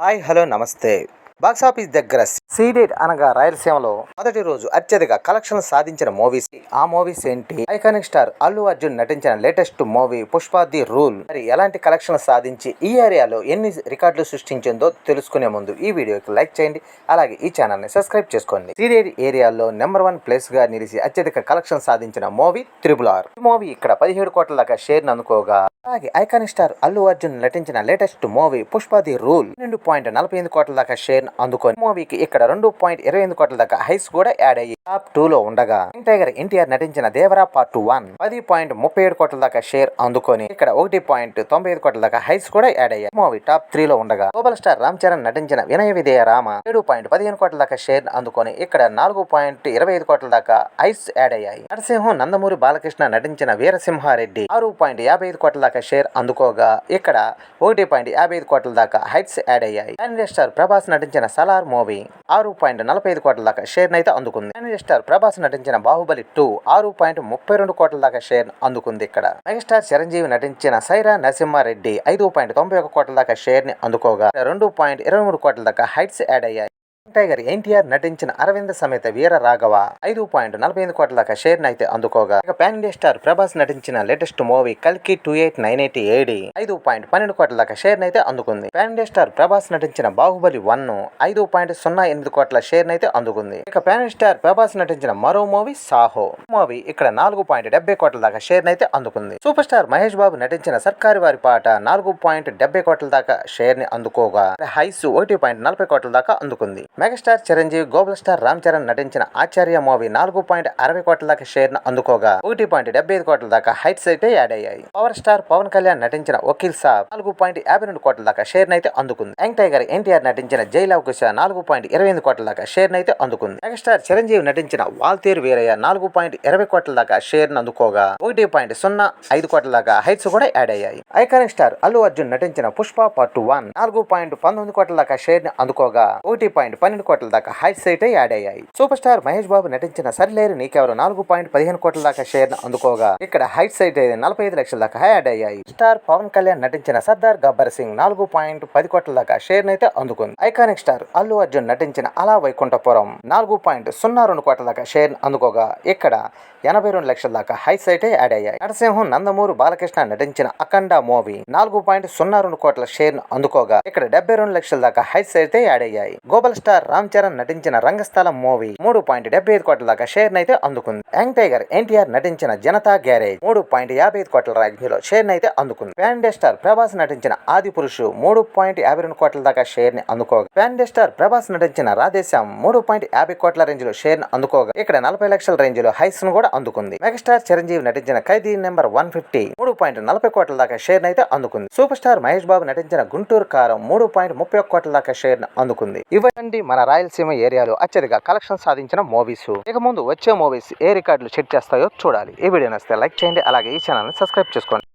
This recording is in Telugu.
హాయ్ హలో నమస్తే. బాక్సాఫీస్ దగ్గర సీడెడ్ అనగా రాయలసీమలో మొదటి రోజు అత్యధిక కలెక్షన్ సాధించిన మూవీస్. ఆ మూవీస్ ఏంటి? ఐకానిక్ స్టార్ అల్లు అర్జున్ నటించిన latest movie Pushpa the rule మరి ఎలాంటి కలెక్షన్ సాధించి ఈ ఏరియాలో ఎన్ని రికార్డులు సృష్టించిందో తెలుసుకునే ముందు ఈ వీడియోకి లైక్ చేయండి. అలాగే ఈ ఛానల్ ని సబ్స్క్రైబ్ చేసుకోండి. సీడెడ్ ఏరియాలో నెంబర్ 1 ప్లేస్ గా నిలిచి అత్యధిక కలెక్షన్ సాధించిన మూవీ RRR. ఈ మూవీ ఇక్కడ 17 కోట్ల దాకా షేర్ అందుకోగా, అలాగే ఐకానిక్ స్టార్ అల్లు అర్జున్ నటించిన latest movie Pushpa the rule 2.48 కోట్ల దాకా షేర్ అందుకొని మూవీకి ఇక్కడ 2.28 కోట్ల దాకా హైస్ కూడా యాడ్ అయ్యి టాప్ 2 లో ఉండగా, టైగర్ ఎన్టీఆర్ నటించిన దేవరా పార్ట్ 1 10.37 కోట్ల దాకా షేర్ అందుకొని ఇక్కడ 1.95 కోట్ల దాకా హైస్ కూడా యాడ్ అయ్యాయి. మూవీ టాప్ 3 లో ఉండగా, గ్లోబల్ స్టార్ రామ్ చరణ్ నటించిన వినయ విధేయ రామ 7.15 కోట్ల దాకా షేర్ అందుకొని ఇక్కడ 4.25 కోట్ల దాకా హైస్ యాడ్ అయ్యాయి. నరసింహం నందమూరి బాలకృష్ణ నటించిన వీరసింహారెడ్డి 6.55 కోట్ల దాకా షేర్ అందుకోగా, ఇక్కడ 1.55 కోట్ల దాకా హైట్స్ యాడ్ అయ్యాయి. స్టార్ ప్రభాస్ నటించిన సలార్ మూవీ 6.45 కోట్ల దాకా షేర్ నైతే అందుకుంది. స్టార్ ప్రభాస్ నటించిన బాహుబలి 2 6.32 కోట్ల దాకా షేర్ అందుకుంది. ఇక్కడ మెగాస్టార్ చిరంజీవి నటించిన సైరా నరసింహారెడ్డి 5.91 కోట్ల దాకా షేర్ ని అందుకోగా 2.23 కోట్ల దాకా హైట్స్ యాడ్ అయ్యాయి. టైగర్ ఎన్టీఆర్ నటించిన అరవింద సమేత వీర రాఘవ 5.45 కోట్ల దాకా షేర్ నైతే అందుకోగా, ఇక పాన్ ఇండియా స్టార్ ప్రభాస్ నటించిన లేటెస్ట్ మూవీ కల్కి 28980 AD 5.12 కోట్ల దాకా షేర్ నైతే అందుకుంది. పాన్ ఇండియా స్టార్ ప్రభాస్ నటించిన బాహుబలి 1 5.08 కోట్ల షేర్ నైతే అందుకుంది. ఇక పాన్ ఇండియా స్టార్ ప్రభాస్ నటించిన మరో మూవీ సాహో మూవీ ఇక్కడ 4.70 కోట్ల దాకా షేర్ నైతే అందుకుంది. సూపర్ స్టార్ మహేష్ బాబు నటించిన సర్కారు వారి పాట 4.70 కోట్ల దాకా షేర్ ని అందుకోగా, హైస్ 1.40 కోట్ల దాకా అందుకుంది. Megastar Chiranjeevi global star Ram Charan నటించిన ఆచార్య మూవీ 4.60 కోట్ల దాకా షేర్ ను అందుకోగా 1.75 కోట్ల దాకా హైట్స్ అయితే యాడ్ అయ్యాయి. పవర్ స్టార్ పవన్ కళ్యాణ్ నటించిన వకీల్ సాబ్ 4.52 కోట్ల దాకా షేర్ నైతే అందుకుంది. యంగ్ టైగర్ ఎన్టీఆర్ నటించిన జై లవ్ కుశ 4.28 కోట్ల దాకా షేర్ నైతే అందుకుంది. మెగాస్టార్ చిరంజీవి నటించిన వాల్తేరు వీరయ్య 4.20 కోట్ల దాకా షేర్ ను అందుకోగా 1.05 కోట్ల దాకా హైట్స్ కూడా యాడ్ అయ్యాయి. ఐకానిక్ స్టార్ అల్లు అర్జున్ నటించిన పుష్ప పార్ట్ 1 4.19 కోట్ల దాకా షేర్ ని అందుకోగా 1.12 కోట్ల దాకా హైట్స్ అయితే యాడ్ అయ్యాయి. సూపర్ స్టార్ మహేష్ బాబు నటించిన సరిలేరు నీకెవరు 4.15 కోట్ల దాకా షేర్ ను అందుకోగా, ఇక్కడ హైట్స్ అయితే 45 లక్షల దాకా యాడ్ అయ్యాయి. స్టార్ పవన్ కళ్యాణ్ నటించిన సర్దార్ గబ్బర్ సింగ్ 4.10 కోట్ల దాకా షేర్ నైతే అందుకుంది. ఐకానిక్ స్టార్ అల్లు అర్జున్ నటించిన అలా వైకుంఠపురం 4.02 కోట్ల దాకా షేర్ అందుకోగా, ఇక్కడ 82 లక్షల దాకా హైట్స్ అయితే యాడ్ అయ్యాయి. నరసింహం నందమూరి బాలకృష్ణ నటించిన అఖండ మూవీ 4.02 కోట్ల షేర్ ను అందుకోగా, ఇక్కడ 72 లక్షల దాకా హైట్స్ అయితే యాడ్ అయ్యాయి. గ్లోబల్ స్టార్ రామ్ చరణ్ నటించిన రంగస్థలం మూవీ 3.75 కోట్ల దాకా షేర్ నైతే అందుకుంది. యంగ్ టైగర్ ఎన్టీఆర్ నటించిన జనతా గ్యారేజ్ 3.55 కోట్ల రేంజ్లో షేర్ నైతే అందుకుంది. పాన్ ఇండియా స్టార్ ప్రభాస్ నటించిన ఆది పురుషు 3.52 కోట్ల దాకా షేర్ ని అందుకోగా, పాన్ ఇండియా స్టార్ ప్రభాస్ నటించిన రాధేశ్యామ్ 3.50 కోట్ల రేంజ్ లో షేర్ ను అందుకోగా, ఇక్కడ 40 లక్షల రేంజ్ లో హైస్ ను కూడా అందుకుంది. మెగాస్టార్ చిరంజీవి నటించిన ఖైదీ నెంబర్ 150 3.40 కోట్ల దాకా షేర్ నైతే అందుకుంది. సూపర్ స్టార్ మహేష్ బాబు నటించిన గుంటూరు కారం 3.31 కోట్ల దాకా షేర్ ను అందుకుంది. ఇవ్వండి మన రాయలసీమ ఏరియాలో అత్యధిక కలెక్షన్ సాధించిన మూవీస్. ఇక ముందు వచ్చే మూవీస్ ఏ రికార్డులు సెట్ చేస్తాయో చూడాలి. ఈ వీడియో నచ్చితే లైక్ చేయండి. అలాగే ఈ ఛానల్ ని సబ్స్క్రైబ్ చేసుకోండి.